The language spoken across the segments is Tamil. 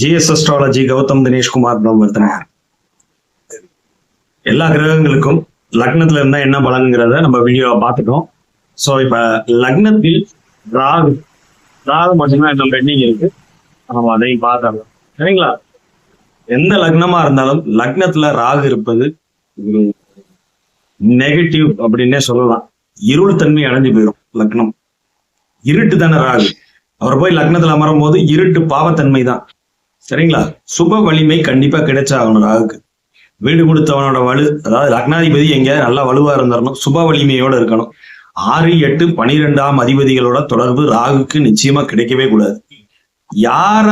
GS astrology Gautam Dineshkumar Brahmarthanar. எல்லா கிரகங்களுக்கும் லக்னத்துல இருந்தா என்ன பலன்கிறத நம்ம வீடியோவை பார்த்துட்டோம். ஸோ இப்ப லக்னத்தில் ராகு மட்டும்தான் இன்னும் பெண்டிங் இருக்கு. நம்ம அதையும் பார்க்கலாம். சரிங்களா? எந்த லக்னமா இருந்தாலும் லக்னத்துல ராகு இருப்பது நெகட்டிவ் அப்படின்னே சொல்லலாம். இருள் தன்மை அடைஞ்சு போயிடும். லக்னம் இருட்டு தானே ராகு. அவர் போய் லக்னத்துல அமரும் போது இருட்டு பாவத்தன்மை தான். சரிங்களா? சுப வலிமை கண்டிப்பா கிடைச்சாகணும் ராகுக்கு. வீடு கொடுத்தவனோட வலு, அதாவது லக்னாதிபதி எங்க நல்லா வலுவா இருந்தரணும், சுப வலிமையோட இருக்கணும். 6, 8, 12ஆம் அதிபதிகளோட தொடர்பு ராகுக்கு நிச்சயமா கிடைக்கவே கூடாது. யார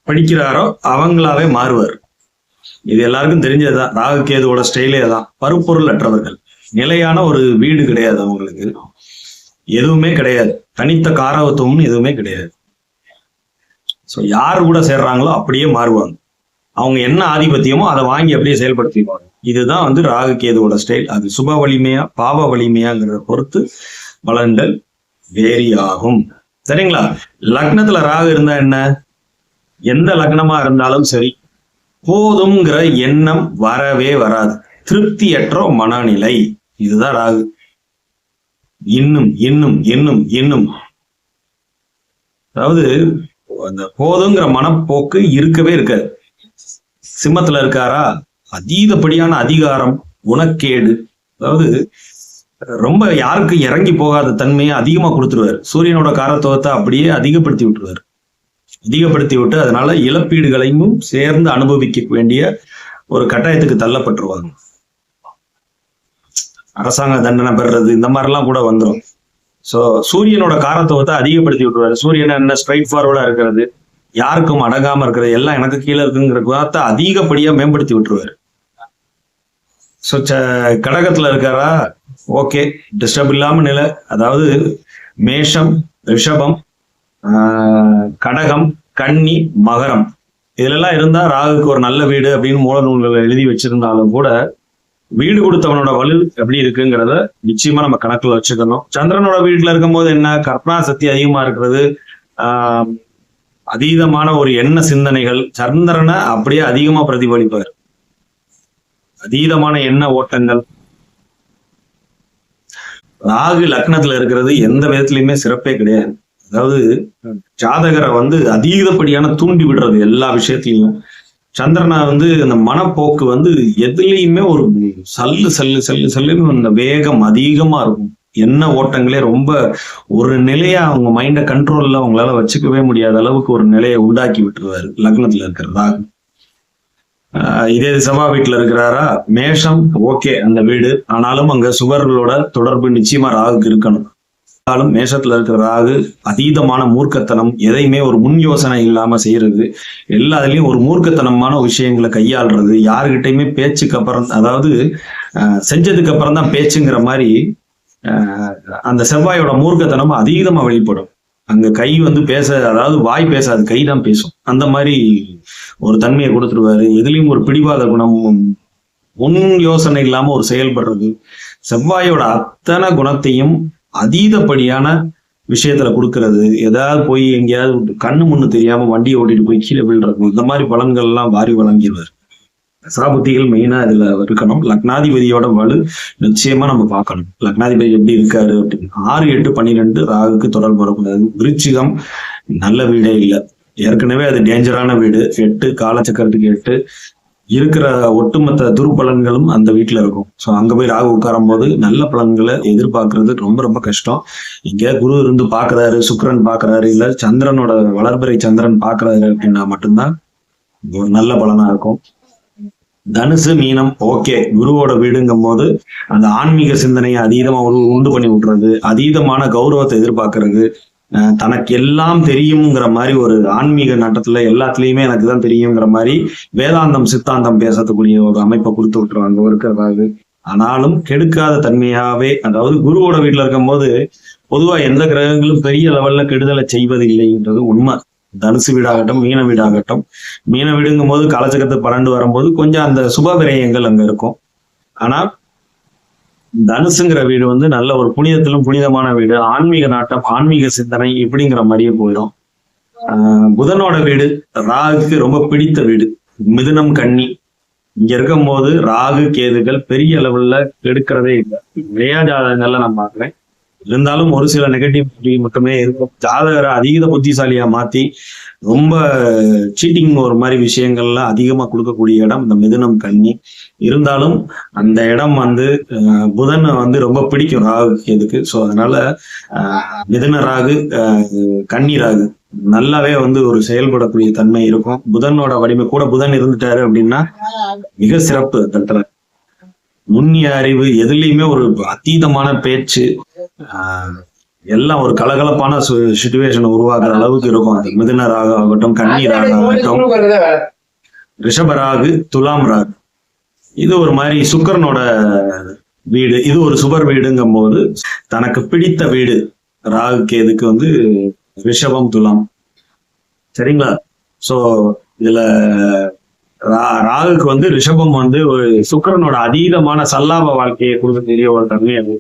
படிக்கிறாரோ அவங்களாவே மாறுவார். இது எல்லாருக்கும் தெரிஞ்சதுதான். ராகு கேதுவோட ஸ்டைலே தான். பருப்பொருள் அற்றவர்கள். நிலையான ஒரு வீடு கிடையாது அவங்களுக்கு. எதுவுமே கிடையாது. தனித்த காரகத்துவம்னு எதுவுமே கிடையாது. ஸோ யார் கூட சேர்றாங்களோ அப்படியே மாறுவாங்க. அவங்க என்ன ஆதிபத்தியமோ அதை வாங்கி அப்படியே செயல்படுத்திடுவாங்க. இதுதான் வந்து ராகு கேதுவோட ஸ்டைல். அது சுப வலிமையா பாவ வலிமையாங்கிறத பொறுத்து பலன்கள் வேரி ஆகும். சரிங்களா? லக்னத்துல ராகு இருந்தா என்ன, எந்த லக்னமா இருந்தாலும் சரி, போதுங்கிற எண்ணம் வரவே வராது. திருப்தியற்ற மனநிலை. இதுதான் ராகு. இன்னும் இன்னும் இன்னும் இன்னும், அதாவது அந்த போதுங்கிற மனப்போக்கு இருக்கவே இருக்காது. சிம்மத்துல இருக்காரா, அதீதப்படியான அதிகாரம், குணக்கேடு, அதாவது ரொம்ப யாருக்கு இறங்கி போகாத தன்மையை அதிகமா கொடுத்துருவாரு. சூரியனோட காரத்துவத்தை அப்படியே அதிகப்படுத்தி விட்டுருவாரு. அதிகப்படுத்தி விட்டு அதனால இழப்பீடுகளையும் சேர்ந்து அனுபவிக்க வேண்டிய ஒரு கட்டாயத்துக்கு தள்ளப்பட்டுருவாங்க. அரசாங்க தண்டனை பெறுறது இந்த மாதிரிலாம் கூட வந்துடும். ஸோ சூரியனோட காரத்துவத்தை அதிகப்படுத்தி விட்டுருவாரு. சூரியன் என்ன ஸ்ட்ரைட் ஃபார்வர்டா இருக்கிறது, யாருக்கும் அடங்காம இருக்கிறது, எல்லாம் எனக்கு கீழே இருக்குங்கிற குணத்தை அதிகப்படியா மேம்படுத்தி விட்டுருவாரு. ஸோ கடகத்துல இருக்காரா, ஓகே, டிஸ்டர்ப் இல்லாம நிலை. அதாவது மேஷம், ரிஷபம், கடகம், கன்னி, மகரம் இதுலெல்லாம் இருந்தா ராகுக்கு ஒரு நல்ல வீடு அப்படின்னு மூல நூல்கள் எழுதி வச்சிருந்தாலும் கூட வீடு கொடுத்தவனோட வலு எப்படி இருக்குங்கிறத நிச்சயமா நம்ம கணக்குல வச்சுக்கணும். சந்திரனோட வீட்டுல இருக்கும் போது என்ன, கற்பனா சக்தி அதிகமா இருக்கிறது, அதீதமான ஒரு எண்ண சிந்தனைகள் சந்திரனை அப்படியே அதிகமா பிரதிபலிப்பார். அதீதமான எண்ண ஓட்டங்கள். ராகு லக்னத்துல இருக்கிறது எந்த விதத்திலயுமே சிறப்பே கிடையாது. அதாவது ஜாதகரை வந்து அதீதப்படியான தூண்டி விடுறது எல்லா விஷயத்திலையும். சந்திரனை வந்து அந்த மனப்போக்கு வந்து எதுலையுமே ஒரு சல்லுன்னு அந்த வேகம் அதிகமா இருக்கும். எண்ண ஓட்டங்களே ரொம்ப ஒரு நிலையா அவங்க மைண்ட கண்ட்ரோல்ல அவங்களால வச்சுக்கவே முடியாத அளவுக்கு ஒரு நிலையை உண்டாக்கி விட்டுருவாரு லக்னத்துல இருக்கிறதா. இதே செவ்வாய் வீட்டுல இருக்கிறாரா, மேஷம், ஓகே அந்த வீடு, ஆனாலும் அங்க சுவர்களோட தொடர்பு நிச்சயமா ராகுக்கு இருக்கணும். மேஷத்துல இருக்கிற ராகு அதீதமான மூர்க்கத்தனம், எதையுமே ஒரு முன் யோசனை இல்லாம செய்யறது, எல்லாத்துலயும் ஒரு மூர்க்கத்தனமான விஷயங்களை கையாளுறது, யாருகிட்டையுமே பேச்சுக்கு அப்புறம், அதாவது செஞ்சதுக்கு அப்புறம் தான் பேச்சுங்கிற மாதிரி அந்த செவ்வாயோட மூர்க்கத்தனம் அதீதமா வெளிப்படும். அங்க கை வந்து பேச, அதாவது வாய் பேசாது, கை தான் பேசும். அந்த மாதிரி ஒரு தன்மையை கொடுத்துருவாரு. எதுலயும் ஒரு பிடிவாத குணம், முன் யோசனை இல்லாம ஒரு செயல்படுறது, செவ்வாயோட அத்தனை குணத்தையும் அதீதப்படியான விஷயத்துல கொடுக்கறது. ஏதாவது போய் எங்கேயாவது கண்ணு முன்னு தெரியாம வண்டியை ஓட்டிட்டு போய் கீழே விழுறது, இந்த மாதிரி பலன்கள் எல்லாம் வாரி வழங்கிடுவார். தசாபுத்திகள் மெயினா இதுல இருக்கணும். லக்னாதிபதியோட வலு நிச்சயமா நம்ம பார்க்கணும். லக்னாதிபதி எப்படி இருக்காரு அப்படின்னு. 6, 8, 12 ராகுக்கு தொடர்பு வரக்கூடாது. விருச்சிகம் நல்ல வீடே இல்லை, ஏற்கனவே அது டேஞ்சரான வீடு. 8 காலச்சக்கரத்துக்கு 8 இருக்கிற ஒட்டுமொத்த துர்பலன்களும் அந்த வீட்டுல இருக்கும். ஸோ அங்க போய் ராகு உட்காரும் போது நல்ல பலன்களை எதிர்பார்க்கறது ரொம்ப ரொம்ப கஷ்டம். இங்க குரு இருந்து பாக்குறாரு, சுக்கிரன் பாக்குறாரு, இல்ல சந்திரனோட வளர்பிறை சந்திரன் பாக்குறாரு அப்படின்னா மட்டும்தான் ஒரு நல்ல பலனா இருக்கும். தனுசு, மீனம், ஓகே, குருவோட வீடுங்கும் போது அந்த ஆன்மீக சிந்தனையை அதீதமா உண்டு பண்ணி விட்டுறது, அதீதமான கௌரவத்தை எதிர்பார்க்கறது, தனக்கு எல்லாம் தெரியுங்கிற மாதிரி ஒரு ஆன்மீக நாட்டத்துல எல்லாத்துலயுமே எனக்கு தான் தெரியுங்கிற மாதிரி வேதாந்தம் சித்தாந்தம் பேசக்கூடிய ஒரு அமைப்பை கொடுத்து விட்டுருவாங்க இருக்கிறதாது. ஆனாலும் கெடுக்காத தன்மையாவே, அதாவது குருவோட வீட்டுல இருக்கும் போது பொதுவா எந்த கிரகங்களும் பெரிய லெவல்ல கெடுதலை செய்வது இல்லைன்றது உண்மை. தனுசு வீடாகட்டும், மீன வீடாகட்டும். மீன வீடுங்கும் போது காலச்சக்கரத்து 12 வரும்போது கொஞ்சம் அந்த சுப விரயங்கள் அங்க இருக்கும். ஆனா தனுசுங்கிற வீடு வந்து நல்ல ஒரு புனிதத்திலும் புனிதமான வீடு, ஆன்மீக நாட்டம், ஆன்மீக சிந்தனை இப்படிங்கிற மாதிரியே போயிடும். புதனோட வீடு ராகுக்கு ரொம்ப பிடித்த வீடு. மிதுனம் கன்னி இங்க இருக்கும் போது ராகு கேதுகள் பெரிய லெவல்ல கெடுக்கிறதே இல்லை. நிறைய ஜாதகங்கள்ல நான் பாக்குறேன். இருந்தாலும் ஒரு சில நெகட்டிவ் மட்டுமே இருக்கும். ஜாதகரை அதீத புத்திசாலியா மாத்தி ரொம்ப சீட்டிங் ஒரு மாதிரி விஷயங்கள்ல அதிகமா கொடுக்கக்கூடிய இடம் இந்த மிதுனம் கன்னி. இருந்தாலும் அந்த இடம் வந்து புதனை வந்து ரொம்ப பிடிக்கும் ராகு கேதுக்கு. ஸோ அதனால மிதுன ராகு கன்னி ராகு நல்லாவே வந்து ஒரு செயல்படக்கூடிய தன்மை இருக்கும். புதனோட வலிமை கூட புதன் இருந்துட்டாரு அப்படின்னா மிக சிறப்பு. தட்டுற நுண்ணிய அறிவு, எதுலையுமே ஒரு அதீதமான பேச்சு, எல்லாம் ஒரு கலகலப்பான சிச்சுவேஷன் உருவாக்குற அளவுக்கு இருக்கும். அது மிதுன ராகு ஆகட்டும், கன்னி ராகு ஆகட்டும், ரிஷபராகு, துலாம் ராகு. இது ஒரு மாதிரி சுக்கிரனோட வீடு. இது ஒரு சுபர் வீடுங்கும் போது தனக்கு பிடித்த வீடு ராகு கேதுக்கு வந்து ரிஷபம், துலாம். சரிங்களா? சோ இதுல ராகுக்கு வந்து ரிஷபம் வந்து ஒரு சுக்கிரனோட அதீதமான சல்லாப வாழ்க்கையை கொடுக்கக்கூடிய ஒரு தன்மை. அது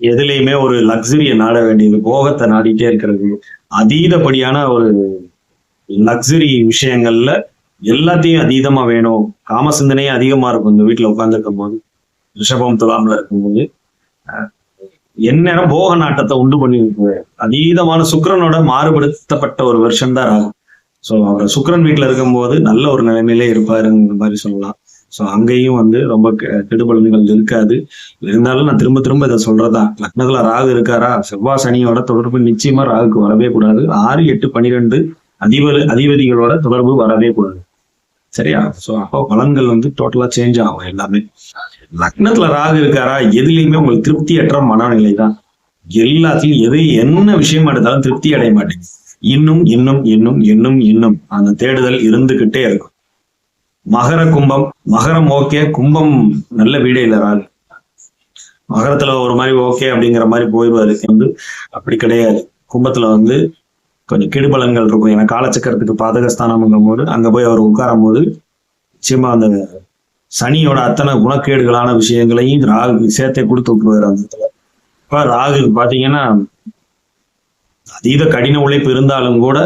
எதுலையுமே ஒரு லக்ஸரியை நாட வேண்டியது, போகத்தை நாடிட்டே இருக்கிறது, அதீதப்படியான ஒரு லக்ஸரி விஷயங்கள்ல எல்லாத்தையும் அதீதமா வேணும், காம சிந்தனையே அதிகமா இருக்கும் இந்த வீட்டுல உட்கார்ந்துருக்கும் போது, ரிஷபம் துலாம்ல இருக்கும்போது எந்நேரம் போக நாட்டத்தை உண்டு பண்ணி இருக்கு. அதீதமான சுக்கிரனோட மாறுபடுத்தப்பட்ட ஒரு வருஷம் தான் ராகு. ஸோ அவர் சுக்கிரன் வீட்டுல இருக்கும்போது நல்ல ஒரு நிலைமையிலே இருப்பாருங்கிற மாதிரி சொல்லலாம். ஸோ அங்கேயும் வந்து ரொம்ப கெடுபலன்கள் இருக்காது. இருந்தாலும் நான் திரும்ப திரும்ப இதை சொல்றதான், லக்னத்துல ராகு இருக்காரா, செவ்வாய் சனியோட தொடர்பு நிச்சயமா ராகுக்கு வரவே கூடாது. 6, 8, 12 அதிபதிகளோட தொடர்பு வரவே கூடாது. சரியா? ஸோ அப்போ பலன்கள் வந்து டோட்டலா சேஞ்ச் ஆகும் எல்லாமே. லக்னத்துல ராகு இருக்காரா, எதுலையுமே உங்களுக்கு திருப்தியற்ற மனநிலை தான். எல்லாத்தையும் என்ன விஷயமா எடுத்தாலும் திருப்தி அடைய மாட்டேங்க. இன்னும் இன்னும் இன்னும் இன்னும் இன்னும் அந்த தேடுதல் இருந்துகிட்டே இருக்கும். மகர கும்பம், மகரம் ஓகே, கும்பம் நல்ல வீடே இல்லை ராகு. மகரத்துல ஒரு மாதிரி ஓகே அப்படிங்கிற மாதிரி போயிடுவாரு. வந்து அப்படி கிடையாது. கும்பத்துல வந்து கொஞ்சம் கெடுபலன்கள் இருக்கும். ஏன்னா காலச்சக்கரத்துக்கு பாதகஸ்தானம்ங்கும் போது அங்க போய் அவர் உட்காரும் போது நிச்சயமா அந்த சனியோட அத்தனை குணக்கேடுகளான விஷயங்களையும் ராகு சேர்த்தே கொடுத்து விட்டுருவாரு அந்த இடத்துல. இப்ப ராகு பாத்தீங்கன்னா அதீத கடின உழைப்பு இருந்தாலும் கூட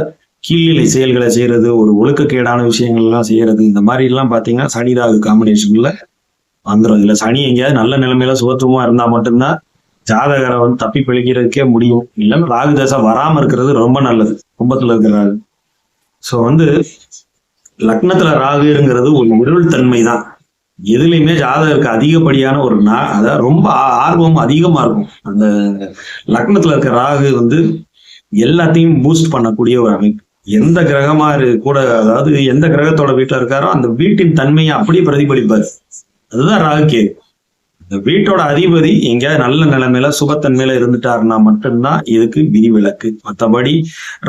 கீழ்நிலை செயல்களை செய்யறது, ஒரு ஒழுக்கக்கேடான விஷயங்கள் எல்லாம் செய்யறது, இந்த மாதிரி எல்லாம் பாத்தீங்கன்னா சனி ராகு காம்பினேஷன்ல வந்துடும். இதுல சனி எங்கேயாவது நல்ல நிலைமையில சுகத்துவமா இருந்தா மட்டும்தான் ஜாதகரை வந்து தப்பி பிழைக்கிறதுக்கே முடியும். இல்லைன்னா ராகு தசை வராம இருக்கிறது ரொம்ப நல்லது கும்பத்துல இருக்கிற ராகு. ஸோ வந்து லக்னத்துல ராகுங்கிறது ஒரு இருள் தன்மை தான். எதுலையுமே ஜாதகருக்கு அதிகப்படியான ஒரு அதாவது ரொம்ப ஆர்வம் அதிகமா இருக்கும். அந்த லக்னத்துல இருக்க ராகு வந்து எல்லாத்தையும் பூஸ்ட் பண்ணக்கூடிய ஒரு அமைப்பு. எந்த கிரகமா கூட, அதாவது எந்த கிரகத்தோட வீட்டுல இருக்காரோ அந்த வீட்டின் தன்மையை அப்படியே பிரதிபலிப்பாரு. அதுதான் ராகு கேது. இந்த வீட்டோட அதிபதி எங்கேயாவது நல்ல நிலைமையில சுபத்தன்மையில இருந்துட்டாருன்னா மட்டும்தான் இதுக்கு விதிவிலக்கு. மற்றபடி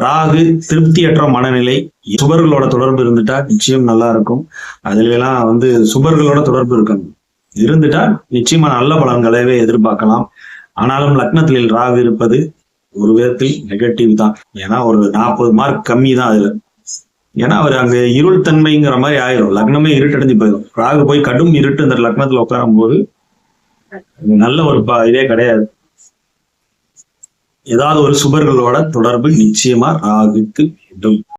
ராகு திருப்தியற்ற மனநிலை, சுபர்களோட தொடர்பு இருந்துட்டா நிச்சயம் நல்லா இருக்கும். அதுல எல்லாம் வந்து சுபர்களோட தொடர்பு இருக்கணும். இருந்துட்டா நிச்சயமா நல்ல பலன்களவே எதிர்பார்க்கலாம். ஆனாலும் லக்னத்தில் ராகு இருப்பது ஒரு விதத்தில் நெகட்டிவ் தான். ஏன்னா ஒரு 40 மார்க் கம்மி தான் அதுல. ஏன்னா அவர் அங்க இருள் தன்மைங்கிற மாதிரி ஆயிரும். லக்னமே இருட்டடைஞ்சு போயிடும். ராகு போய் கடும் இருட்டு இந்த லக்னத்துல உட்காரும் போது நல்ல ஒரு இதே கிடையாது. ஏதாவது ஒரு சுபர்களோட தொடர்பு நிச்சயமா ராகுக்கு வேண்டும்.